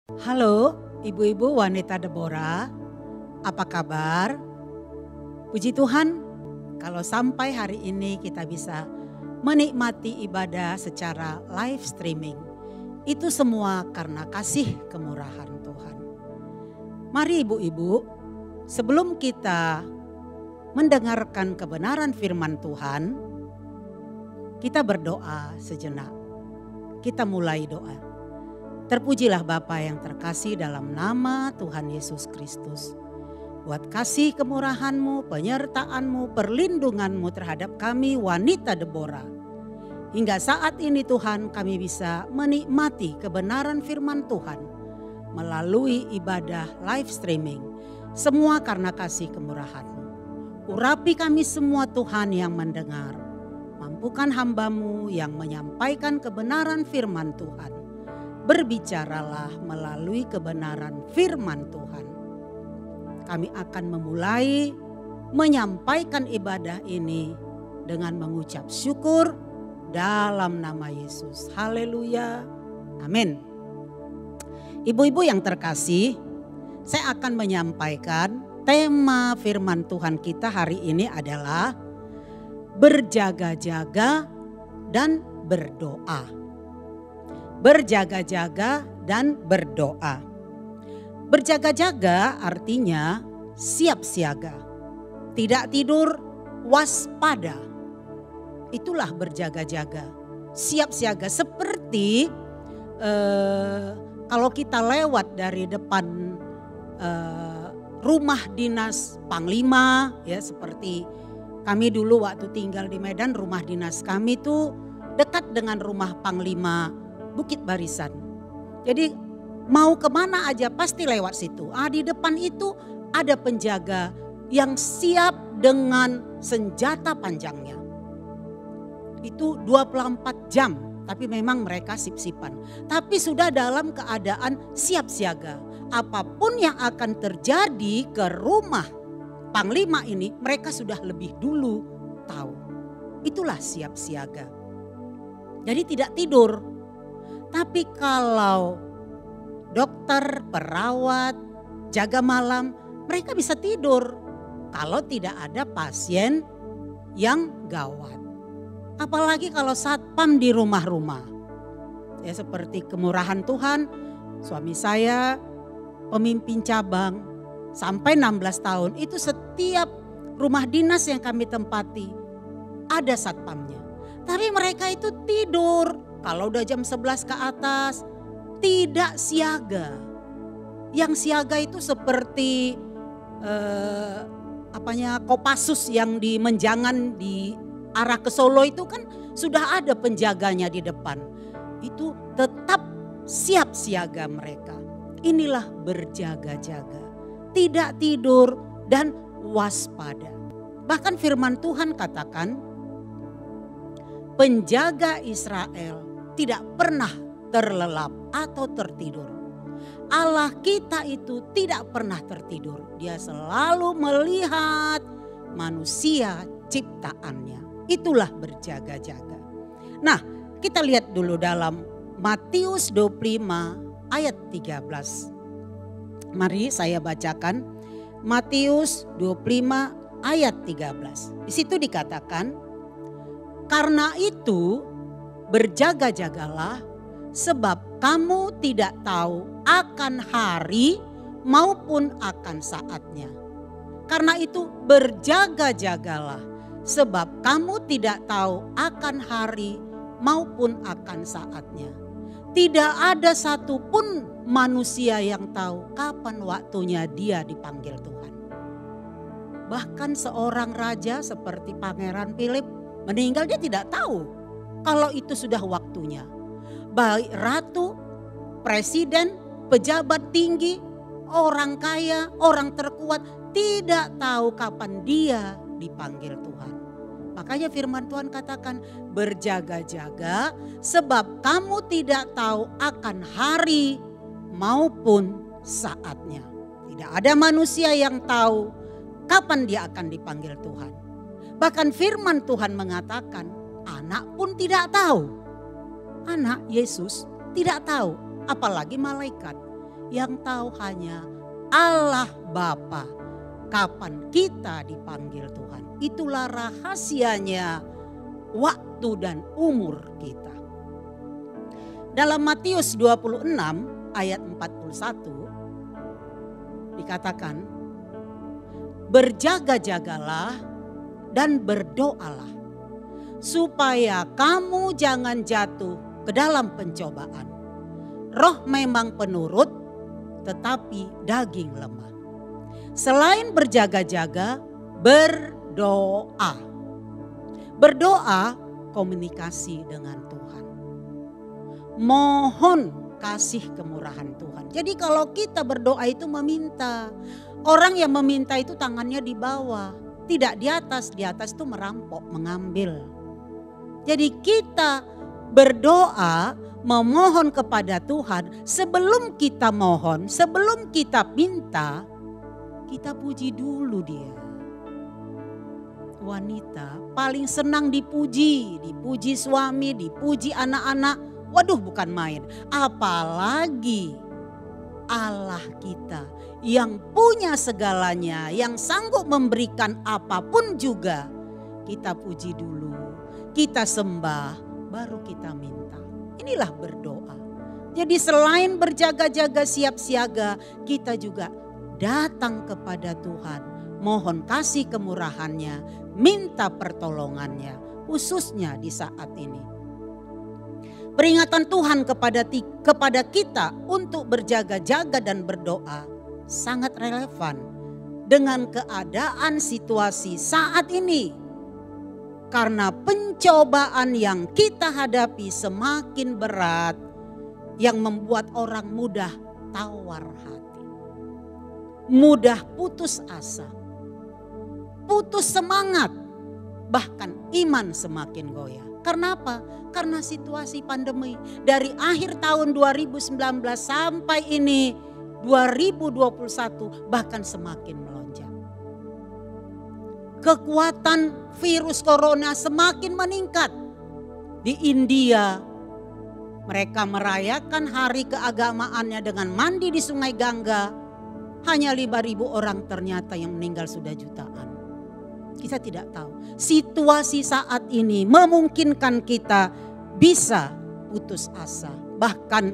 Halo, ibu-ibu wanita Deborah, apa kabar? Puji Tuhan, kalau sampai hari ini kita bisa menikmati ibadah secara live streaming, itu semua karena kasih kemurahan Tuhan. Mari ibu-ibu, sebelum kita mendengarkan kebenaran firman Tuhan, kita berdoa sejenak. Kita mulai doa. Terpujilah Bapa yang terkasih dalam nama Tuhan Yesus Kristus. Buat kasih kemurahan-Mu, penyertaan-Mu, perlindungan-Mu terhadap kami wanita Deborah. Hingga saat ini Tuhan kami bisa menikmati kebenaran firman Tuhan melalui ibadah live streaming. Semua karena kasih kemurahan-Mu. Urapi kami semua Tuhan yang mendengar. Mampukan hamba-Mu yang menyampaikan kebenaran firman Tuhan. Berbicaralah melalui kebenaran firman Tuhan. Kami akan memulai menyampaikan ibadah ini dengan mengucap syukur dalam nama Yesus. Haleluya. Amin. Ibu-ibu yang terkasih, saya akan menyampaikan tema firman Tuhan kita hari ini adalah berjaga-jaga dan berdoa. Berjaga-jaga dan berdoa. Berjaga-jaga artinya siap siaga. Tidak tidur, waspada. Itulah berjaga-jaga. Siap siaga seperti kalau kita lewat dari depan rumah dinas Panglima, ya seperti kami dulu waktu tinggal di Medan, rumah dinas kami itu dekat dengan rumah Panglima Bukit Barisan. Jadi mau kemana aja pasti lewat situ. Di depan itu ada penjaga yang siap dengan senjata panjangnya. Itu 24 jam, tapi memang mereka sip-sipan. Tapi sudah dalam keadaan siap siaga. Apapun yang akan terjadi ke rumah Panglima ini, mereka sudah lebih dulu tahu. Itulah siap siaga. Jadi tidak tidur. Tapi kalau dokter, perawat, jaga malam, mereka bisa tidur kalau tidak ada pasien yang gawat. Apalagi kalau satpam di rumah-rumah. Ya seperti kemurahan Tuhan, suami saya pemimpin cabang sampai 16 tahun. Itu setiap rumah dinas yang kami tempati ada satpamnya. Tapi mereka itu tidur. Kalau udah jam 11 ke atas tidak siaga. Yang siaga itu seperti Kopassus yang di Menjangan di arah ke Solo itu kan sudah ada penjaganya di depan. Itu tetap siap siaga mereka. Inilah berjaga-jaga. Tidak tidur dan waspada. Bahkan firman Tuhan katakan penjaga Israel tidak pernah terlelap atau tertidur. Allah kita itu tidak pernah tertidur. Dia selalu melihat manusia ciptaannya. Itulah berjaga-jaga. Nah, kita lihat dulu dalam Matius 25 ayat 13. Mari saya bacakan Matius 25 ayat 13. Di situ dikatakan, karena itu berjaga-jagalah sebab kamu tidak tahu akan hari maupun akan saatnya. Karena itu berjaga-jagalah sebab kamu tidak tahu akan hari maupun akan saatnya. Tidak ada satupun manusia yang tahu kapan waktunya dia dipanggil Tuhan. Bahkan seorang raja seperti Pangeran Philip meninggal, dia tidak tahu kalau itu sudah waktunya. Baik ratu, presiden, pejabat tinggi, orang kaya, orang terkuat tidak tahu kapan dia dipanggil Tuhan. Makanya firman Tuhan katakan berjaga-jaga sebab kamu tidak tahu akan hari maupun saatnya. Tidak ada manusia yang tahu kapan dia akan dipanggil Tuhan. Bahkan firman Tuhan mengatakan anak pun tidak tahu. Anak Yesus tidak tahu, apalagi malaikat. Yang tahu hanya Allah Bapa. Kapan kita dipanggil Tuhan. Itulah rahasianya waktu dan umur kita. Dalam Matius 26 ayat 41 dikatakan, berjaga-jagalah dan berdoalah supaya kamu jangan jatuh ke dalam pencobaan. Roh memang penurut, tetapi daging lemah. Selain berjaga-jaga, berdoa. Berdoa komunikasi dengan Tuhan. Mohon kasih kemurahan Tuhan. Jadi kalau kita berdoa itu meminta. Orang yang meminta itu tangannya di bawah. Tidak di atas. Di atas itu merampok, mengambil. Jadi kita berdoa, memohon kepada Tuhan. Sebelum kita mohon, sebelum kita minta, kita puji dulu dia. Wanita paling senang dipuji. Dipuji suami, dipuji anak-anak. Waduh, bukan main. Apalagi Allah kita yang punya segalanya, yang sanggup memberikan apapun juga. Kita puji dulu, kita sembah, baru kita minta. Inilah berdoa. Jadi selain berjaga-jaga siap siaga, kita juga datang kepada Tuhan, mohon kasih kemurahannya, minta pertolongannya, khususnya di saat ini. Peringatan Tuhan kepada kita untuk berjaga-jaga dan berdoa sangat relevan dengan keadaan situasi saat ini. Karena pencobaan yang kita hadapi semakin berat, yang membuat orang mudah tawar hati. Mudah putus asa, putus semangat, bahkan iman semakin goyah. Karena apa? Karena situasi pandemi dari akhir tahun 2019 sampai ini 2021 bahkan semakin melonjak. Kekuatan virus corona semakin meningkat. Di India mereka merayakan hari keagamaannya dengan mandi di Sungai Gangga. Hanya 5.000 orang ternyata yang meninggal sudah jutaan. Kita tidak tahu. Situasi saat ini memungkinkan kita bisa putus asa. Bahkan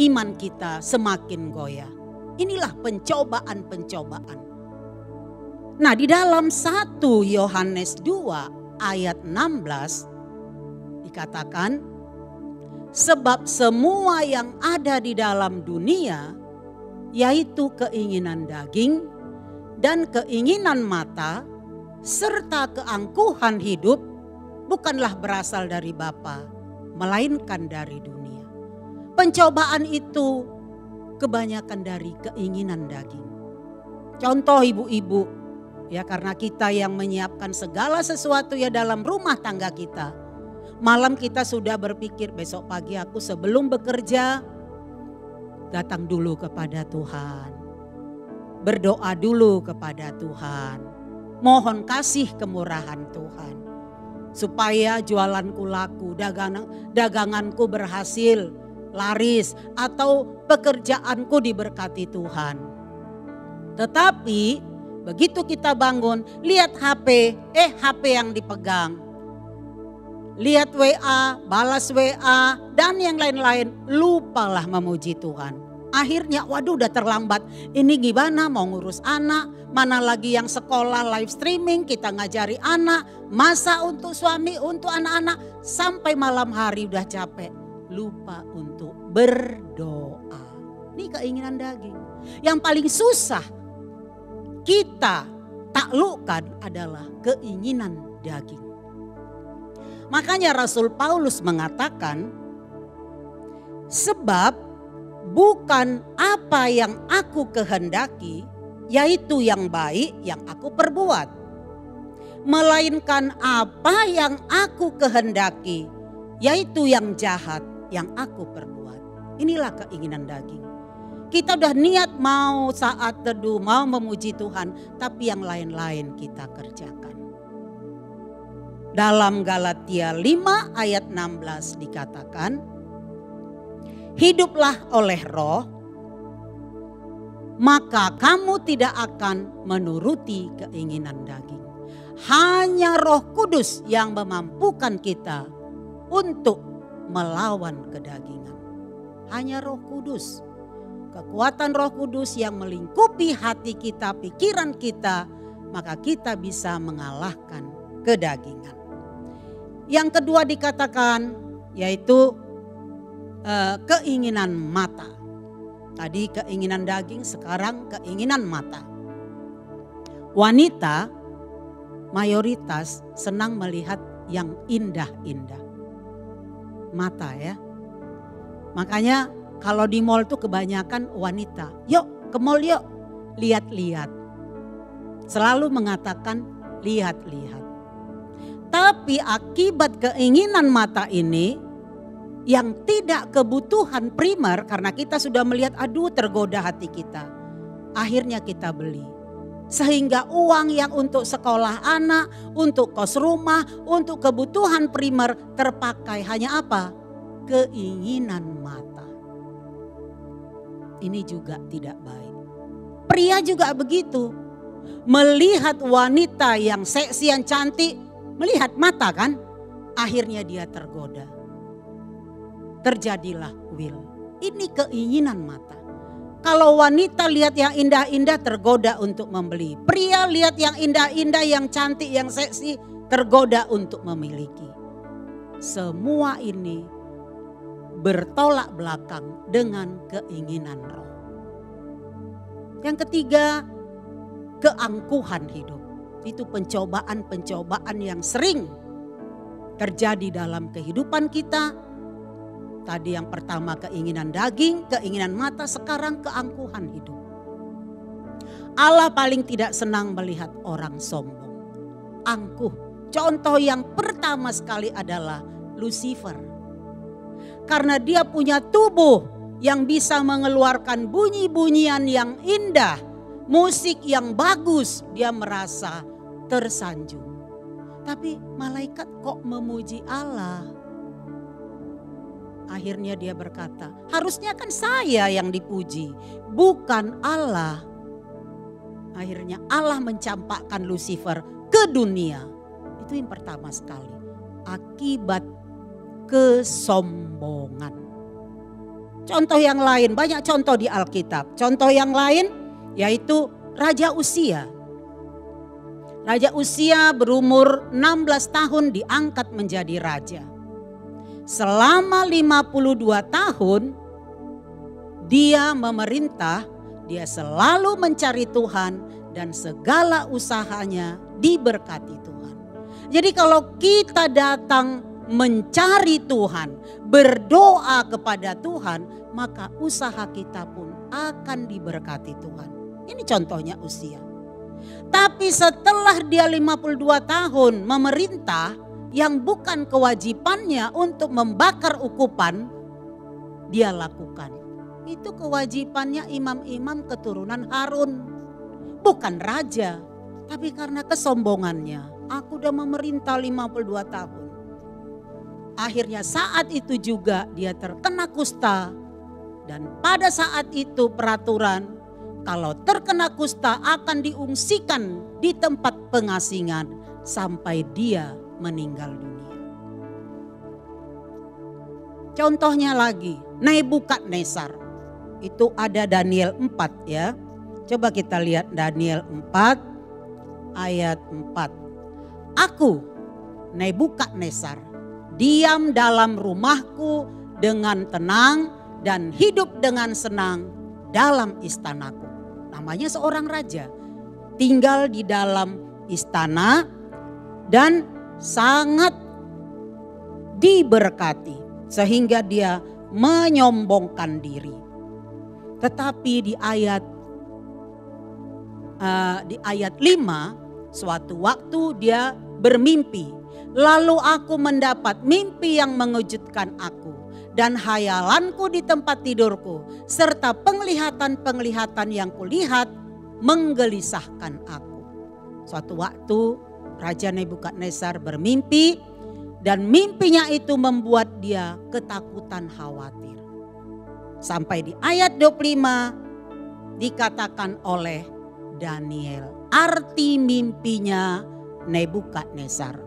iman kita semakin goyah. Inilah pencobaan-pencobaan. Nah, di dalam 1 Yohanes 2 ayat 16 dikatakan, sebab semua yang ada di dalam dunia, yaitu keinginan daging dan keinginan mata serta keangkuhan hidup, bukanlah berasal dari Bapa, melainkan dari dunia. Pencobaan itu kebanyakan dari keinginan daging. Contoh ibu-ibu, ya, karena kita yang menyiapkan segala sesuatu ya dalam rumah tangga kita. Malam kita sudah berpikir, besok pagi aku sebelum bekerja datang dulu kepada Tuhan. Berdoa dulu kepada Tuhan. Mohon kasih kemurahan Tuhan. Supaya jualanku laku, daganganku berhasil, laris, atau pekerjaanku diberkati Tuhan. Tetapi begitu kita bangun, lihat HP, HP yang dipegang. Lihat WA, balas WA, dan yang lain-lain, lupalah memuji Tuhan. Akhirnya waduh udah terlambat, ini gimana mau ngurus anak, mana lagi yang sekolah live streaming, kita ngajari anak, masa untuk suami, untuk anak-anak, sampai malam hari udah capek. Lupa untuk berdoa. Ini keinginan daging. Yang paling susah kita taklukkan adalah keinginan daging. Makanya Rasul Paulus mengatakan, sebab bukan apa yang aku kehendaki, yaitu yang baik yang aku perbuat. Melainkan apa yang aku kehendaki, yaitu yang jahat yang aku perbuat. Inilah keinginan daging. Kita udah niat mau saat teduh, mau memuji Tuhan, tapi yang lain-lain kita kerjakan. Dalam Galatia 5 ayat 16 dikatakan, hiduplah oleh roh maka kamu tidak akan menuruti keinginan daging. Hanya Roh Kudus yang memampukan kita untuk melawan kedagingan. Hanya Roh Kudus. Kekuatan Roh Kudus yang melingkupi hati kita, pikiran kita, maka kita bisa mengalahkan kedagingan. Yang kedua dikatakan yaitu keinginan mata. Tadi keinginan daging, sekarang keinginan mata. Wanita mayoritas senang melihat yang indah-indah. Mata ya. Makanya kalau di mall tuh kebanyakan wanita, yuk ke mall yuk, lihat-lihat. Selalu mengatakan lihat-lihat. Tapi akibat keinginan mata ini yang tidak kebutuhan primer, karena kita sudah melihat aduh tergoda hati kita. Akhirnya kita beli. Sehingga uang yang untuk sekolah anak, untuk kos rumah, untuk kebutuhan primer terpakai hanya apa? Keinginan mata. Ini juga tidak baik. Pria juga begitu. Melihat wanita yang seksi, yang cantik, melihat mata kan? Akhirnya dia tergoda. Terjadilah will. Ini keinginan mata. Kalau wanita lihat yang indah-indah tergoda untuk membeli. Pria lihat yang indah-indah, yang cantik, yang seksi tergoda untuk memiliki. Semua ini bertolak belakang dengan keinginan roh. Yang ketiga, keangkuhan hidup. Itu pencobaan-pencobaan yang sering terjadi dalam kehidupan kita. Tadi yang pertama keinginan daging, keinginan mata, sekarang keangkuhan hidup. Allah paling tidak senang melihat orang sombong, angkuh. Contoh yang pertama sekali adalah Lucifer. Karena dia punya tubuh yang bisa mengeluarkan bunyi-bunyian yang indah, musik yang bagus, dia merasa tersanjung. Tapi malaikat kok memuji Allah? Akhirnya dia berkata, harusnya kan saya yang dipuji, bukan Allah. Akhirnya Allah mencampakkan Lucifer ke dunia. Itu yang pertama sekali. Akibat kesombongan. Contoh yang lain, banyak contoh di Alkitab. Contoh yang lain yaitu Raja Uzia. Raja Uzia berumur 16 tahun diangkat menjadi raja. Selama 52 tahun dia memerintah, dia selalu mencari Tuhan dan segala usahanya diberkati Tuhan. Jadi kalau kita datang mencari Tuhan, berdoa kepada Tuhan, maka usaha kita pun akan diberkati Tuhan. Ini contohnya Uzia. Tapi setelah dia 52 tahun memerintah yang bukan kewajibannya untuk membakar ukupan, dia lakukan. Itu kewajibannya imam-imam keturunan Harun. Bukan raja, tapi karena kesombongannya. Aku udah memerintah 52 tahun. Akhirnya saat itu juga dia terkena kusta. Dan pada saat itu peraturan kalau terkena kusta akan diungsikan di tempat pengasingan sampai dia meninggal dunia. Contohnya lagi Nebukadnezar. Itu ada Daniel 4 ya. Coba kita lihat Daniel 4 ayat 4. Aku Nebukadnezar diam dalam rumahku dengan tenang dan hidup dengan senang dalam istanaku. Namanya seorang raja. Tinggal di dalam istana dan sangat diberkati. Sehingga dia menyombongkan diri. Tetapi di ayat 5 suatu waktu dia bermimpi. Lalu aku mendapat mimpi yang mengejutkan aku. Dan hayalanku di tempat tidurku. Serta penglihatan-penglihatan yang kulihat menggelisahkan aku. Suatu waktu Raja Nebukadnezar bermimpi. Dan mimpinya itu membuat dia ketakutan khawatir. Sampai di ayat 25. dikatakan oleh Daniel. Arti mimpinya Nebukadnezar.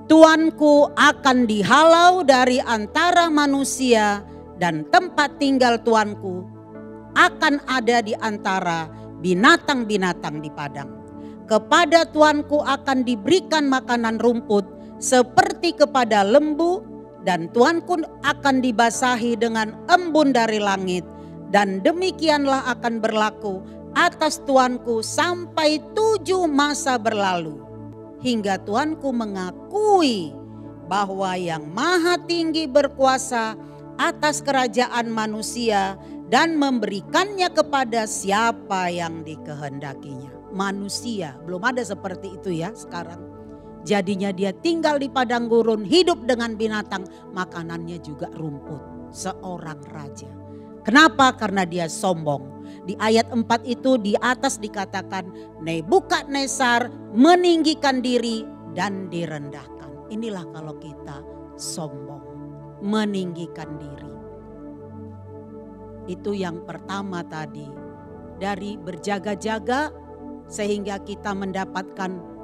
Tuanku akan dihalau dari antara manusia dan tempat tinggal tuanku akan ada di antara binatang-binatang di padang. Kepada tuanku akan diberikan makanan rumput seperti kepada lembu, dan tuanku akan dibasahi dengan embun dari langit, dan demikianlah akan berlaku atas tuanku sampai 7 masa berlalu, hingga tuanku mengakui bahwa yang maha tinggi berkuasa atas kerajaan manusia dan memberikannya kepada siapa yang dikehendakinya. Manusia, belum ada seperti itu ya sekarang. Jadinya dia tinggal di padang gurun, hidup dengan binatang, makanannya juga rumput. Seorang raja. Kenapa? Karena dia sombong. Di ayat 4 itu di atas dikatakan Nebukadnezar meninggikan diri dan direndahkan. Inilah kalau kita sombong, meninggikan diri. Itu yang pertama tadi, dari berjaga-jaga sehingga kita mendapatkan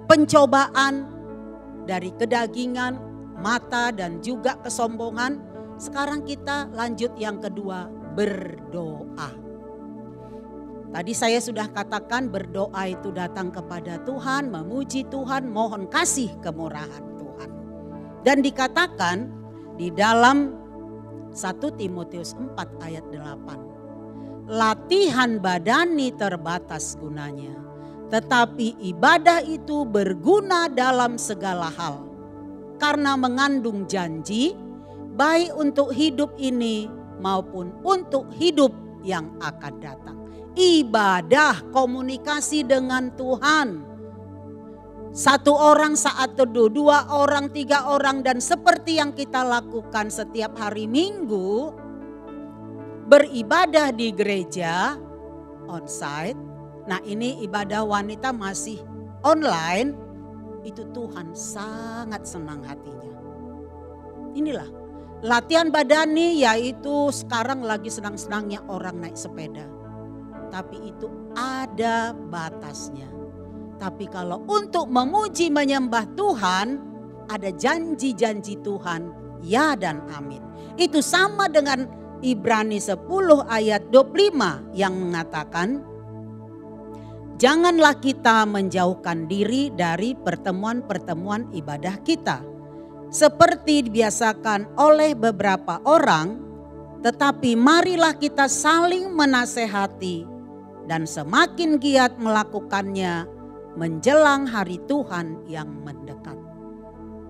pencobaan dari kedagingan, mata dan juga kesombongan. Sekarang kita lanjut yang kedua, berdoa. Tadi saya sudah katakan berdoa itu datang kepada Tuhan, memuji Tuhan, mohon kasih kemurahan Tuhan. Dan dikatakan di dalam 1 Timotius 4 ayat 8. Latihan badani terbatas gunanya, tetapi ibadah itu berguna dalam segala hal. Karena mengandung janji baik untuk hidup ini maupun untuk hidup yang akan datang. Ibadah, komunikasi dengan Tuhan. 1 orang saat teduh, 2 orang, 3 orang, dan seperti yang kita lakukan setiap hari Minggu, beribadah di gereja onsite. Nah, ini ibadah wanita masih online, itu Tuhan sangat senang hatinya. Inilah latihan badani, yaitu sekarang lagi senang-senangnya orang naik sepeda. Tapi itu ada batasnya. Tapi kalau untuk memuji menyembah Tuhan, ada janji-janji Tuhan, ya dan amin. Itu sama dengan Ibrani 10 ayat 25 yang mengatakan, janganlah kita menjauhkan diri dari pertemuan-pertemuan ibadah kita, seperti dibiasakan oleh beberapa orang, tetapi marilah kita saling menasehati dan semakin giat melakukannya menjelang hari Tuhan yang mendekat.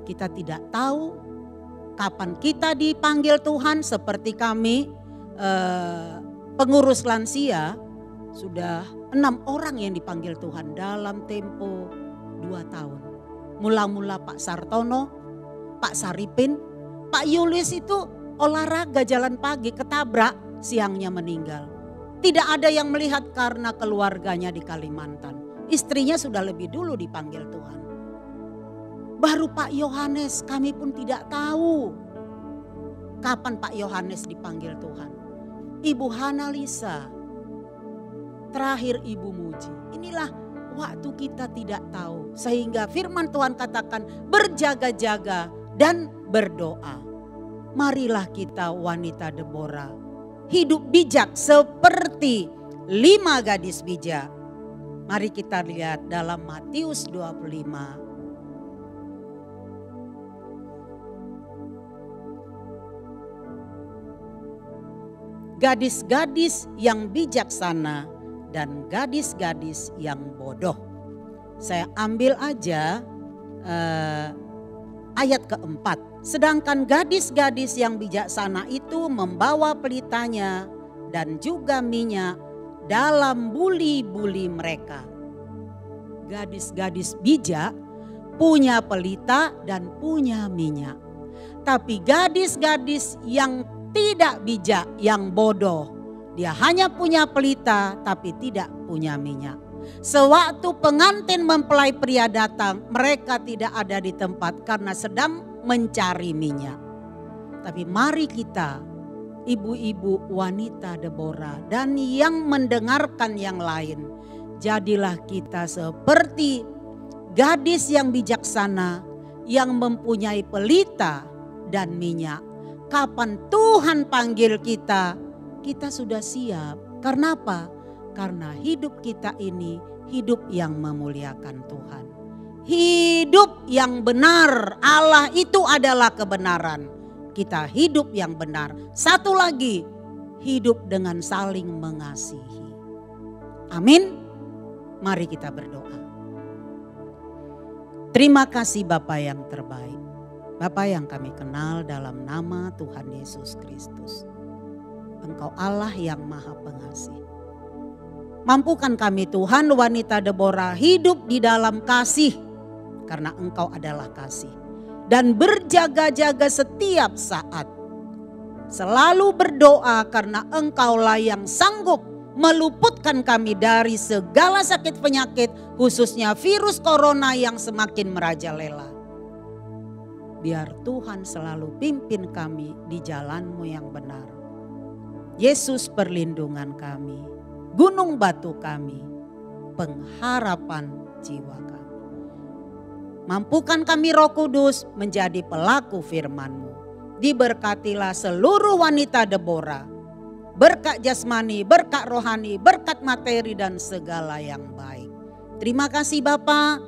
Kita tidak tahu kapan kita dipanggil Tuhan, seperti kami pengurus lansia sudah 6 orang yang dipanggil Tuhan dalam tempo 2 tahun. Mula-mula Pak Sartono, Pak Saripin, Pak Yulis itu olahraga jalan pagi ketabrak, siangnya meninggal. Tidak ada yang melihat karena keluarganya di Kalimantan. Istrinya sudah lebih dulu dipanggil Tuhan. Baru Pak Yohanes, kami pun tidak tahu kapan Pak Yohanes dipanggil Tuhan. Ibu Hana Lisa, terakhir Ibu Muji. Inilah waktu kita tidak tahu. Sehingga firman Tuhan katakan berjaga-jaga dan berdoa. Marilah kita wanita Deborah hidup bijak seperti 5 gadis bijak. Mari kita lihat dalam Matius 25. Gadis-gadis yang bijaksana dan gadis-gadis yang bodoh. Saya ambil aja ayat keempat. Sedangkan gadis-gadis yang bijaksana itu membawa pelitanya dan juga minyak dalam buli-buli mereka. Gadis-gadis bijak punya pelita dan punya minyak. Tapi gadis-gadis yang tidak bijak, yang bodoh, dia hanya punya pelita tapi tidak punya minyak. Sewaktu pengantin mempelai pria datang, mereka tidak ada di tempat karena sedang mencari minyak. Tapi mari kita ibu-ibu wanita Deborah dan yang mendengarkan yang lain. Jadilah kita seperti gadis yang bijaksana yang mempunyai pelita dan minyak. Kapan Tuhan panggil kita, kita sudah siap. Karena apa? Karena hidup kita ini hidup yang memuliakan Tuhan. Hidup yang benar, Allah itu adalah kebenaran. Kita hidup yang benar. Satu lagi, hidup dengan saling mengasihi. Amin. Mari kita berdoa. Terima kasih Bapa yang terbaik. Bapa yang kami kenal dalam nama Tuhan Yesus Kristus. Engkau Allah yang Maha Pengasih. Mampukan kami Tuhan, wanita Deborah, hidup di dalam kasih. Karena Engkau adalah kasih. Dan berjaga-jaga setiap saat. Selalu berdoa karena Engkaulah yang sanggup meluputkan kami dari segala sakit penyakit, khususnya virus corona yang semakin merajalela. Biar Tuhan selalu pimpin kami di jalan-Mu yang benar. Yesus perlindungan kami, gunung batu kami, pengharapan jiwa kami. Mampukan kami Roh Kudus menjadi pelaku firman-Mu. Diberkatilah seluruh wanita Deborah. Berkat jasmani, berkat rohani, berkat materi dan segala yang baik. Terima kasih Bapa.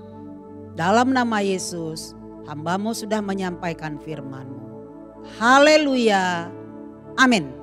Dalam nama Yesus, hamba-Mu sudah menyampaikan firman-Mu. Haleluya. Amin.